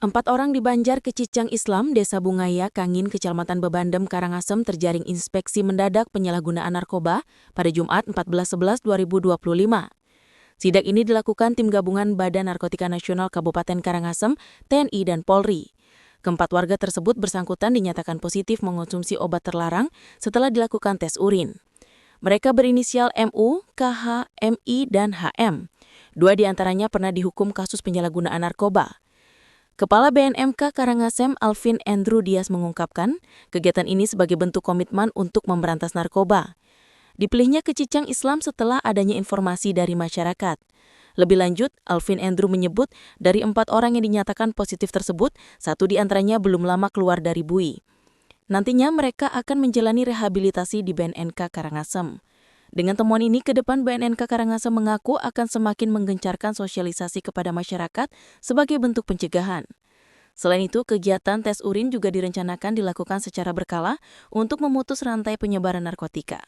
Empat orang di Banjar Kecicang Islam, Desa Bungaya, Kangin, Kecamatan Bebandem, Karangasem terjaring inspeksi mendadak penyalahgunaan narkoba pada Jumat 14/11/2025. Sidak ini dilakukan tim gabungan Badan Narkotika Nasional Kabupaten Karangasem, TNI, dan Polri. Keempat warga tersebut bersangkutan dinyatakan positif mengonsumsi obat terlarang setelah dilakukan tes urin. Mereka berinisial MU, KH, MI, dan HM. Dua diantaranya pernah dihukum kasus penyalahgunaan narkoba. Kepala BNMK Karangasem Alvin Andrew Dias mengungkapkan, kegiatan ini sebagai bentuk komitmen untuk memberantas narkoba. Dipilihnya Kecicang Islam setelah adanya informasi dari masyarakat. Lebih lanjut, Alvin Andrew menyebut dari 4 orang yang dinyatakan positif tersebut, 1 diantaranya belum lama keluar dari BUI. Nantinya mereka akan menjalani rehabilitasi di BNNK Karangasem. Dengan temuan ini, ke depan BNNK Karangasem mengaku akan semakin menggencarkan sosialisasi kepada masyarakat sebagai bentuk pencegahan. Selain itu, kegiatan tes urin juga direncanakan dilakukan secara berkala untuk memutus rantai penyebaran narkotika.